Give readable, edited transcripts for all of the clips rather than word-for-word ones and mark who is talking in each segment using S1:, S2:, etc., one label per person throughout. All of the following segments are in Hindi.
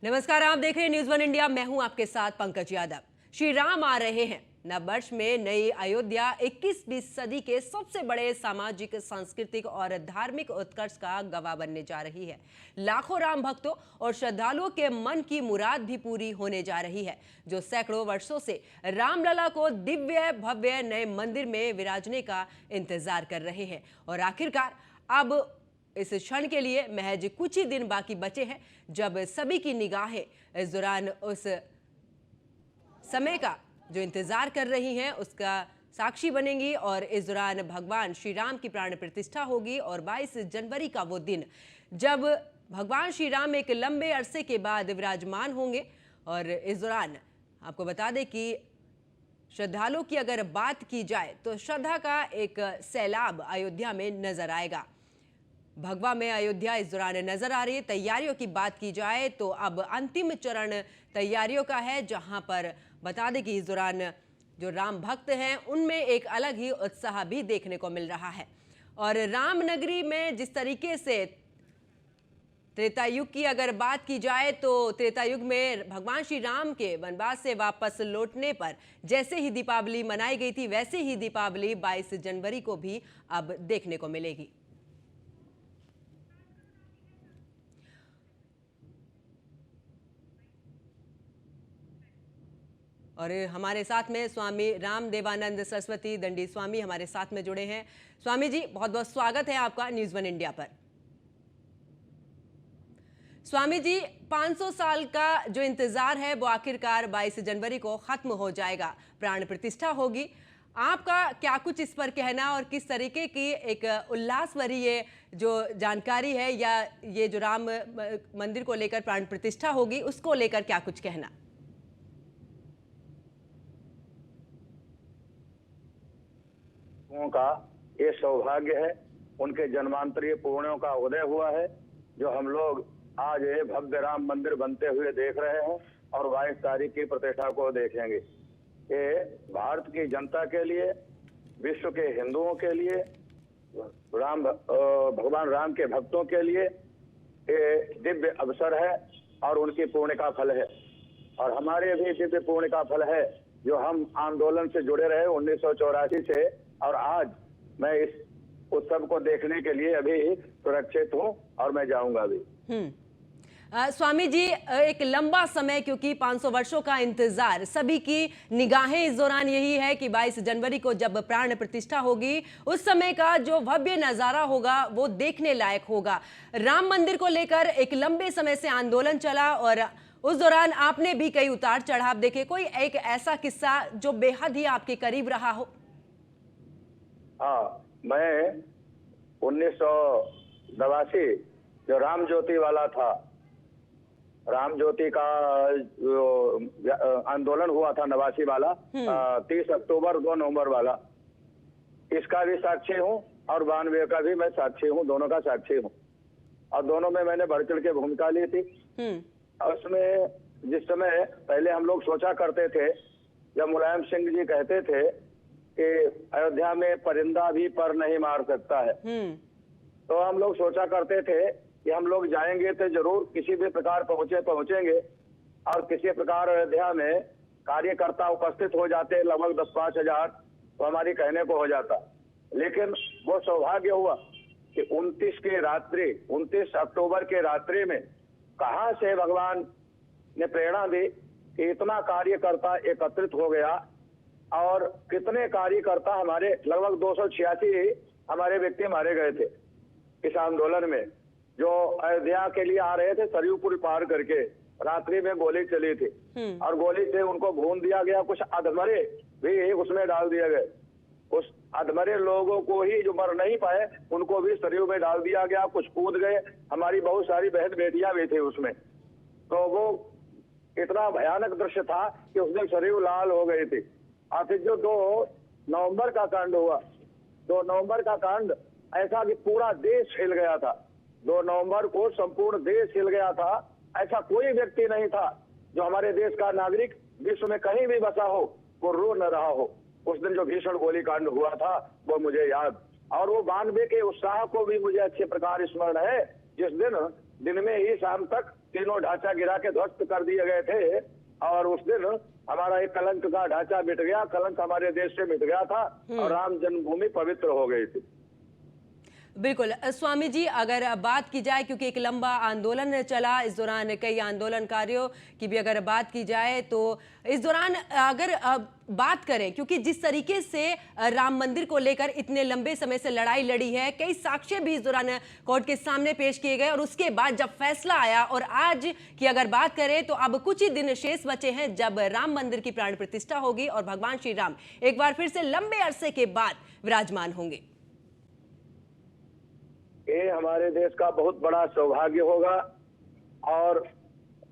S1: नमस्कार, आप देख रहे हैं न्यूज वन इंडिया। मैं हूं आपके साथ पंकज यादव। श्री राम आ रहे हैं। नव वर्ष में नई अयोध्या 21वीं सदी के सबसे बड़े सामाजिक, सांस्कृतिक और धार्मिक उत्कर्ष का गवाह बनने जा रही है। लाखों राम भक्तों और श्रद्धालुओं के मन की मुराद भी पूरी होने जा रही है, जो सैकड़ों वर्षों से रामलला को दिव्य भव्य नए मंदिर में विराजने का इंतजार कर रहे हैं। और आखिरकार अब इस क्षण के लिए महज कुछ ही दिन बाकी बचे हैं, जब सभी की निगाहें इस दौरान उस समय का जो इंतजार कर रही हैं उसका साक्षी बनेंगी। और इस दौरान भगवान श्री राम की प्राण प्रतिष्ठा होगी। और 22 जनवरी का वो दिन जब भगवान श्री राम एक लंबे अरसे के बाद विराजमान होंगे। और इस दौरान आपको बता दें कि श्रद्धालुओं की अगर बात की जाए तो श्रद्धा का एक सैलाब अयोध्या में नजर आएगा। भगवा में अयोध्या इस दौरान नजर आ रही है। तैयारियों की बात की जाए तो अब अंतिम चरण तैयारियों का है, जहां पर बता दें कि इस दौरान जो राम भक्त हैं उनमें एक अलग ही उत्साह भी देखने को मिल रहा है। और रामनगरी में जिस तरीके से त्रेता युग की अगर बात की जाए तो त्रेता युग में भगवान श्री राम के वनवास से वापस लौटने पर जैसे ही दीपावली मनाई गई थी, वैसे ही दीपावली 22 जनवरी को भी अब देखने को मिलेगी। और हमारे साथ में स्वामी राम देवानंद सरस्वती दंडी स्वामी हमारे साथ में जुड़े हैं। स्वामी जी, बहुत बहुत स्वागत है आपका न्यूज वन इंडिया पर। स्वामी जी, 500 साल का जो इंतजार है वो आखिरकार 22 जनवरी को खत्म हो जाएगा, प्राण प्रतिष्ठा होगी। आपका क्या कुछ इस पर कहना और किस तरीके की एक उल्लास भरी ये जो जानकारी है, या ये जो राम मंदिर को लेकर प्राण प्रतिष्ठा होगी उसको लेकर क्या कुछ कहना?
S2: का ये सौभाग्य है, उनके जन्मांतरीय पुण्यों का उदय हुआ है, जो हम लोग आज ये भव्य राम मंदिर बनते हुए देख रहे हैं और 22 तारीख की प्रतिष्ठा को देखेंगे। ये भारत की जनता के लिए, विश्व के हिंदुओं के लिए, भगवान राम के भक्तों के लिए ये दिव्य अवसर है और उनकी पुण्य का फल है। और हमारे भी दिव्य पुण्य का फल है, जो हम आंदोलन से जुड़े रहे 1984 से, और आज मैं इस उत्सव को देखने के लिए अभी सुरक्षित हूं और मैं जाऊंगा भी।
S1: स्वामी जी, एक लंबा समय, क्योंकि 500 वर्षों का इंतजार, सभी की निगाहें इस दौरान यही है कि 22 जनवरी को जब प्राण प्रतिष्ठा होगी उस समय का जो भव्य नजारा होगा वो देखने लायक होगा। राम मंदिर को लेकर एक लंबे समय से आंदोलन चला और उस दौरान आपने भी कई उतार चढ़ाव देखे। कोई एक ऐसा किस्सा जो बेहद ही आपके करीब रहा हो?
S2: हाँ, मैं 1982 जो राम ज्योति वाला था, राम ज्योति का जो आंदोलन हुआ था 89 वाला, 30 अक्टूबर 2 नवंबर वाला, इसका भी साक्षी हूँ और 92 का भी मैं साक्षी हूँ, दोनों का साक्षी हूँ। और दोनों में मैंने बढ़ चढ़ के भूमिका ली थी। उसमें जिस समय पहले हम लोग सोचा करते थे, जब मुलायम सिंह जी कहते थे कि अयोध्या में परिंदा भी पर नहीं मार सकता है, तो हम लोग सोचा करते थे कि हम लोग जाएंगे तो जरूर किसी भी प्रकार पहुंचेंगे और किसी प्रकार अयोध्या में कार्यकर्ता उपस्थित हो जाते, लगभग 10-5 हजार, तो हमारी कहने को हो जाता। लेकिन वो सौभाग्य हुआ कि 29 अक्टूबर के रात्रि में कहां से भगवान ने प्रेरणा दी कि इतना कार्यकर्ता एकत्रित हो गया। और कितने कार्यकर्ता हमारे, लगभग 286 हमारे व्यक्ति मारे गए थे इस आंदोलन में, जो अयोध्या के लिए आ रहे थे। सरयू पुल पार करके रात्रि में गोली चली थी और गोली से उनको भून दिया गया। कुछ अधमरे भी उसमें डाल दिए गए। उस अधमरे लोगों को ही, जो मर नहीं पाए, उनको भी सरयू में डाल दिया गया। कुछ कूद गए, हमारी बहुत सारी बहन बेटियां भी थी उसमें। तो वो इतना भयानक दृश्य था कि उस दिन सरयू लाल हो गई थी। और फिर जो 2 नवंबर का कांड हुआ, 2 नवंबर का कांड ऐसा कि पूरा देश हिल गया था। 2 नवंबर को संपूर्ण देश हिल गया था। ऐसा कोई व्यक्ति नहीं था जो हमारे देश का नागरिक विश्व में कहीं भी बसा हो वो रो न रहा हो। उस दिन जो भीषण गोलीकांड हुआ था वो मुझे याद, और वो 92 के उत्साह को भी मुझे अच्छे प्रकार स्मरण है, जिस दिन में ही शाम तक तीनों ढांचा गिरा के ध्वस्त कर दिए गए थे। और उस दिन हमारा एक कलंक का ढांचा मिट गया, कलंक हमारे देश से मिट गया था और राम जन्मभूमि पवित्र हो गई थी।
S1: बिल्कुल स्वामी जी, अगर बात की जाए, क्योंकि एक लंबा आंदोलन चला, इस दौरान कई आंदोलनकारियों की भी अगर बात की जाए तो इस दौरान अगर बात करें, क्योंकि जिस तरीके से राम मंदिर को लेकर इतने लंबे समय से लड़ाई लड़ी है, कई साक्ष्य भी इस दौरान कोर्ट के सामने पेश किए गए और उसके बाद जब फैसला आया और आज की अगर बात करें तो अब कुछ ही दिन शेष बचे हैं जब राम मंदिर की प्राण प्रतिष्ठा होगी और भगवान श्री राम एक बार फिर से लंबे अरसे के बाद विराजमान होंगे।
S2: ये हमारे देश का बहुत बड़ा सौभाग्य होगा और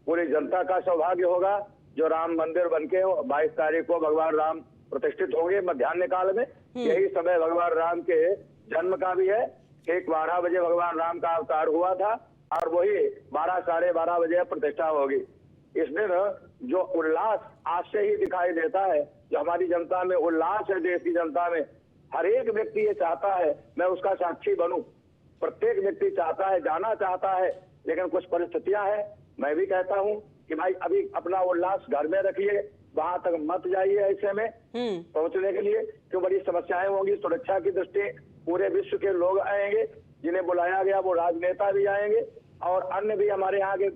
S2: पूरी जनता का सौभाग्य होगा जो राम मंदिर बनके 22 तारीख को भगवान राम प्रतिष्ठित होंगे मध्याह्न काल में। यही समय भगवान राम के जन्म का भी है। ठीक 12 बजे भगवान राम का अवतार हुआ था और वही 12 साढ़े 12 बजे प्रतिष्ठा होगी। इस दिन जो उल्लास आज से ही दिखाई देता है, जो हमारी जनता में उल्लास है, देश की जनता में हर एक व्यक्ति ये चाहता है मैं उसका साक्षी बनूं। प्रत्येक व्यक्ति चाहता है, जाना चाहता है, लेकिन कुछ परिस्थितियां हैं। मैं भी कहता हूं कि भाई अभी अपना उल्लास घर में रखिए, वहां तक मत जाइए ऐसे में पहुंचने के लिए, क्यों बड़ी समस्याएं होंगी। सुरक्षा की दृष्टि पूरे विश्व के लोग आएंगे, जिन्हें बुलाया गया वो राजनेता भी आएंगे और अन्य भी हमारे यहाँ के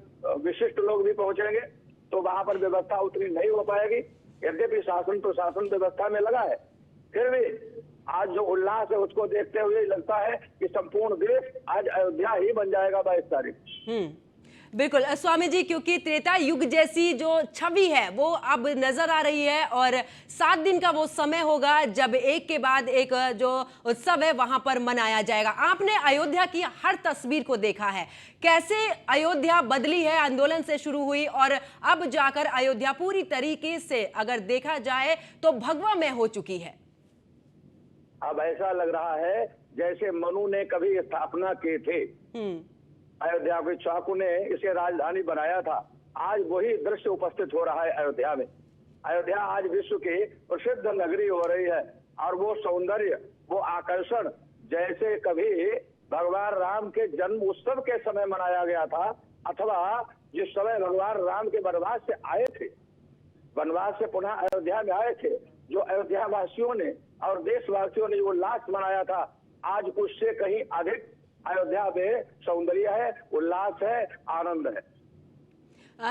S2: विशिष्ट लोग भी पहुंचेंगे, तो वहां पर व्यवस्था उतनी नहीं हो पाएगी। यद्यपि शासन प्रशासन व्यवस्था में लगा है, फिर भी आज जो उल्लास है उसको देखते हुए लगता है कि संपूर्ण देश आज अयोध्या ही बन जाएगा 22 तारीख।
S1: बिल्कुल स्वामी जी, क्योंकि त्रेता युग जैसी जो छवि है वो अब नजर आ रही है और 7 दिन का वो समय होगा जब एक के बाद एक जो उत्सव है वहां पर मनाया जाएगा। आपने अयोध्या की हर तस्वीर को देखा है, कैसे अयोध्या बदली है, आंदोलन से शुरू हुई और अब जाकर अयोध्या पूरी तरीके से अगर देखा जाए तो भगवामय हो चुकी है।
S2: अब ऐसा लग रहा है जैसे मनु ने कभी स्थापना की थी अयोध्या के, चाकू ने इसे राजधानी बनाया था। आज वही दृश्य उपस्थित हो रहा है अयोध्या में। अयोध्या आज विश्व की प्रसिद्ध नगरी हो रही है और वो सौंदर्य, वो आकर्षण जैसे कभी भगवान राम के जन्म उत्सव के समय मनाया गया था, अथवा जिस समय भगवान राम के वनवास से आए थे, वनवास से पुनः अयोध्या में आए थे, जो अयोध्या वासियों ने और देशवासियों ने जो उल्लास मनाया था, आज उससे कहीं अधिक अयोध्या में सौंदर्य है, उल्लास है, आनंद है।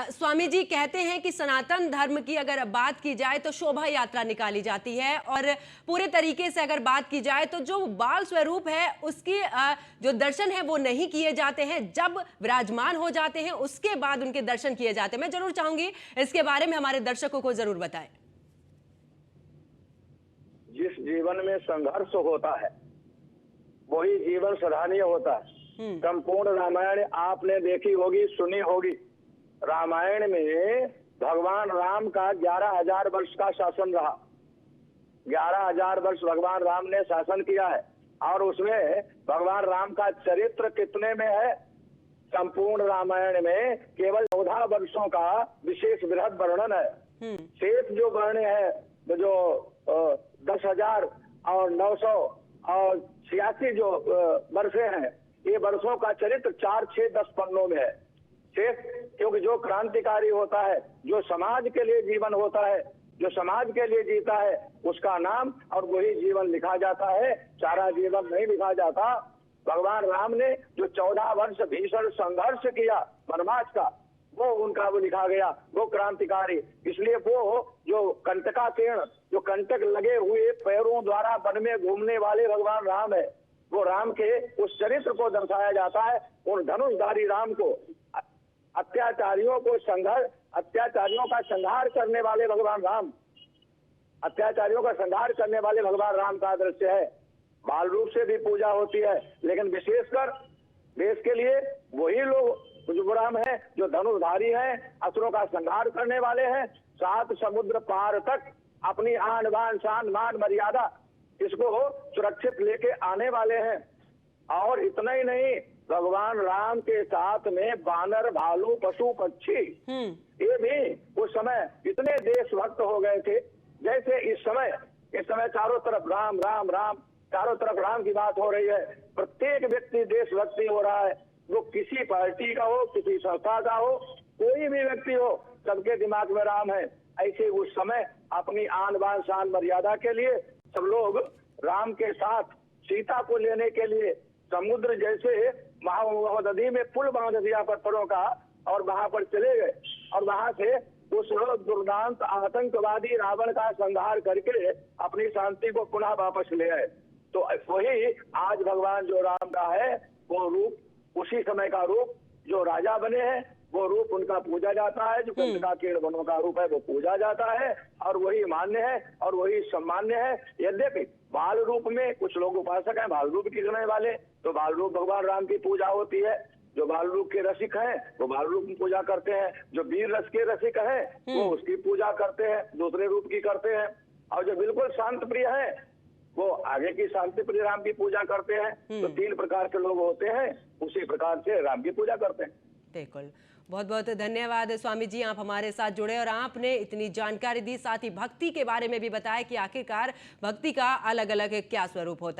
S1: स्वामी जी कहते हैं कि सनातन धर्म की अगर बात की जाए तो शोभा यात्रा निकाली जाती है और पूरे तरीके से अगर बात की जाए तो जो बाल स्वरूप है उसकी जो दर्शन है वो नहीं किए जाते हैं, जब विराजमान हो जाते हैं उसके बाद उनके दर्शन किए जाते हैं। मैं जरूर चाहूंगी इसके बारे में हमारे दर्शकों को जरूर बताएं।
S2: जिस जीवन में संघर्ष होता है वही जीवन सराहनीय होता है। संपूर्ण रामायण आपने देखी होगी, सुनी होगी। रामायण में भगवान राम का 11,000 वर्ष का शासन रहा। 11,000 वर्ष भगवान राम ने शासन किया है और उसमें भगवान राम का चरित्र कितने में है? संपूर्ण रामायण में केवल 14 वर्षों का विशेष बृहद वर्णन है। शेष जो वर्ण है जो 10,000 और 900 और 86 जो वर्षे हैं, ये वर्षों का चरित्र 4, 6, 10 पन्नों में है। शेष क्योंकि जो क्रांतिकारी होता है, जो समाज के लिए जीवन होता है, जो समाज के लिए जीता है, उसका नाम और वही जीवन लिखा जाता है, सारा जीवन नहीं लिखा जाता। भगवान राम ने जो 14 वर्ष भीषण संघर्ष किया वनवास का, वो उनका वो लिखा गया, वो क्रांतिकारी। इसलिए वो जो कंटकाकीर्ण, जो कंटक लगे हुए पैरों द्वारा वन में घूमने वाले भगवान राम है, वो राम के उस चरित्र को दर्शाया जाता है। उन धनुषधारी राम को, अत्याचारियों का संहार करने वाले भगवान राम, अत्याचारियों का संहार करने वाले भगवान राम का दृश्य है। बाल रूप से भी पूजा होती है, लेकिन विशेषकर देश के लिए वही लोग राम है जो धनुषधारी हैं, असुरों का संहार करने वाले हैं, 7 समुद्र पार तक अपनी आन बान शान मान मर्यादा इसको सुरक्षित लेके आने वाले हैं। और इतना ही नहीं, भगवान राम के साथ में बानर, भालू, पशु पक्षी ये भी उस समय इतने देशभक्त हो गए थे। जैसे इस समय चारों तरफ राम राम राम, चारों तरफ राम की बात हो रही है। प्रत्येक व्यक्ति देशभक्ति हो रहा है। वो किसी पार्टी का हो, किसी संस्था का हो, कोई भी व्यक्ति हो, सबके दिमाग में राम है। ऐसे उस समय अपनी आन बान शान मर्यादा के लिए सब लोग राम के साथ सीता को लेने के लिए समुद्र जैसे महानदी में पुल बांध दिया पत्थरों का और वहां पर चले गए और वहां से उस दुर्दांत आतंकवादी रावण का संहार करके अपनी शांति को पुनः वापस ले आए। तो वही आज भगवान जो राम का है वो रूप, उसी समय का रूप जो राजा बने हैं वो रूप उनका पूजा जाता है। जो कंदका कीर्ण वनों का रूप है वो पूजा जाता है और वही मान्य है और वही सम्मान्य है। यद्यपि बाल रूप में कुछ लोग उपासक हैं बाल रूप की करने वाले, तो बाल रूप भगवान राम की पूजा होती है। जो बाल रूप के रसिक हैं वो बाल रूप की पूजा करते हैं, जो वीर रस के रसिक हैं वो उसकी पूजा करते हैं, दूसरे रूप की करते हैं, और जो बिल्कुल शांत प्रिय है वो आगे की शांति प्रिय राम की पूजा करते हैं। तो 3 प्रकार के लोग होते हैं, उसी प्रकार से राम की पूजा करते हैं।
S1: बिल्कुल, बहुत बहुत धन्यवाद स्वामी जी, आप हमारे साथ जुड़े और आपने इतनी जानकारी दी, साथ ही भक्ति के बारे में भी बताया कि आखिरकार भक्ति का अलग अलग क्या स्वरूप होता है।